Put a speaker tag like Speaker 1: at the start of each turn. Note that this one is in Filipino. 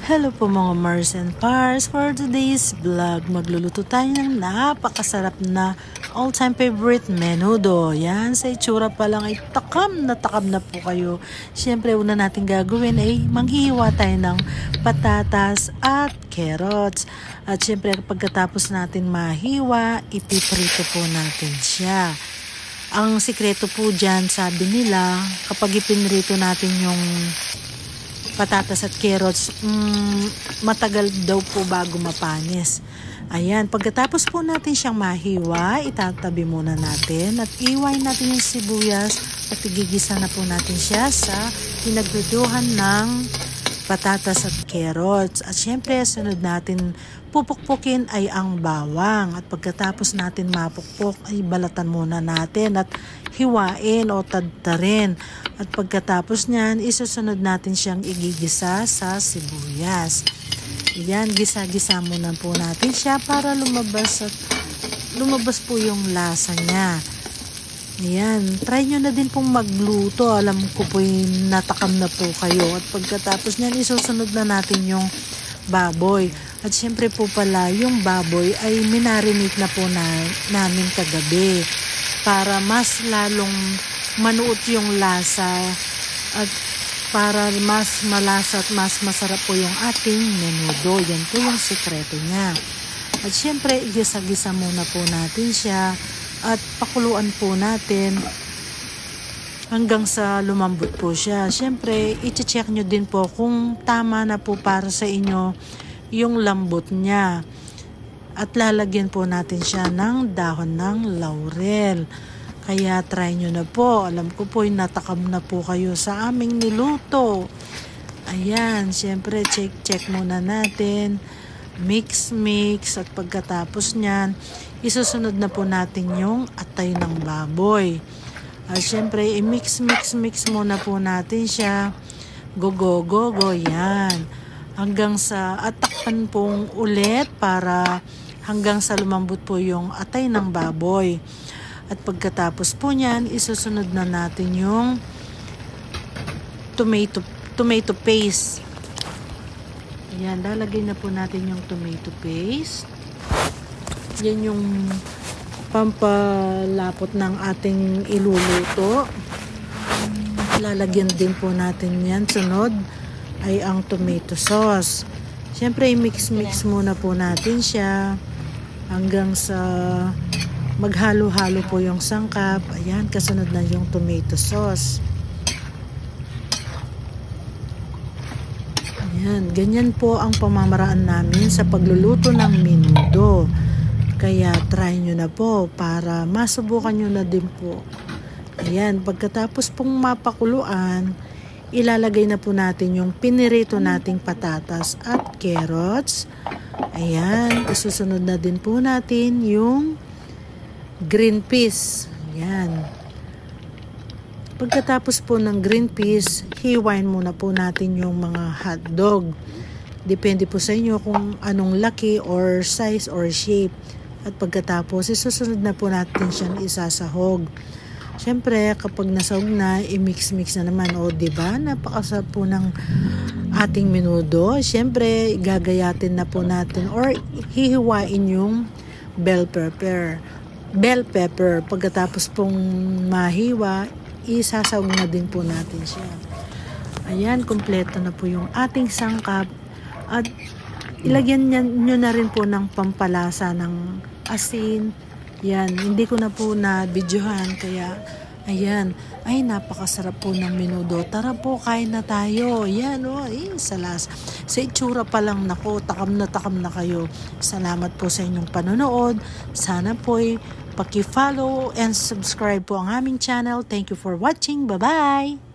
Speaker 1: Hello po mga Mars and Pars. For today's vlog, magluluto tayo ng napakasarap na all-time favorite menudo. Yan, sa itsura pa lang ay takam na po kayo. Siyempre, una natin gagawin ay manghihiwa tayo ng patatas at carrots. At siyempre, pagkatapos natin mahiwa, ipiprito po natin siya. Ang sikreto po dyan, sabi nila, kapag ipinrito natin yung patatas at carrots, matagal daw po bago mapanis. Ayan, pagkatapos po natin siyang mahiwa, itatabi muna natin at iwain natin yung sibuyas at igigisa na po natin siya sa pinagduduhan ng patatas at carrots. At syempre, sunod natin pupukpukin ay ang bawang. At pagkatapos natin mapukpok, ay balatan muna natin at hiwain o tadtarin. At pagkatapos niyan, isusunod natin siyang igigisa sa sibuyas. Yan, gisa-gisa muna po natin siya para lumabas po yung lasa niya. Ayan, try nyo na din pong magluto. Alam ko po yung natakam na po kayo. At pagkatapos niyan, isusunod na natin yung baboy. At syempre po pala, yung baboy ay minarinate na po namin kagabi para mas lalong manuot yung lasa at para mas malasa at mas masarap po yung ating menudo. Yan po yung sekreto niya. At syempre, gisa-gisa muna po natin siya at pakuluan po natin hanggang sa lumambot po siya. Syempre, i-check nyo din po kung tama na po para sa inyo yung lambot niya. At lalagyan po natin siya ng dahon ng laurel. Kaya try nyo na po. Alam ko po yung natakam na po kayo sa aming niluto. Ayan, syempre check muna natin. Mix. At pagkatapos nyan, isusunod na po natin yung atay ng baboy. At syempre, i-mix muna po natin siya. Go. Yan. Hanggang sa atakpan pong ulit para hanggang sa lumambot po yung atay ng baboy. At pagkatapos po niyan, isusunod na natin yung tomato paste. Ayan, lalagay na po natin yung tomato paste. Yan yung pampalapot ng ating iluluto. Lalagyan din po natin yan. Sunod ay ang tomato sauce. Siyempre, i-mix muna po natin siya hanggang sa maghalo-halo po yung sangkap. Ayan, kasunod na yung tomato sauce. Ayan, ganyan po ang pamamaraan namin sa pagluluto ng menudo. Kaya try nyo na po para masubukan nyo na din po. Ayan, pagkatapos pong mapakuluan, ilalagay na po natin yung pinirito nating patatas at carrots. Ayan, isusunod na din po natin yung green peas. Ayan. Pagkatapos po ng green peas, hiwain muna po natin yung mga hotdog. Depende po sa inyo kung anong laki or size or shape. At pagkatapos, isusunod na po natin siyang isasahog. Siyempre, kapag nasahog na, i-mix na naman. O, diba? Napakasarap po ng ating menudo. Siyempre, gagayatin na po natin or hihiwain yung bell pepper. Pagkatapos pong mahiwa, isasawag na din po natin siya. Ayan, kompleto na po yung ating sangkap. At ilagyan nyo na rin po ng pampalasa ng asin. Yan, hindi ko na po na-videohan. Kaya, ayan, ay napakasarap po ng menudo. Tara po, kain na tayo. Yan, sa lasa. Sa itsura pa lang, nako, takam na kayo. Salamat po sa inyong panonood. Sana po'y paki-follow and subscribe po ang aming channel. Thank you for watching. Bye-bye!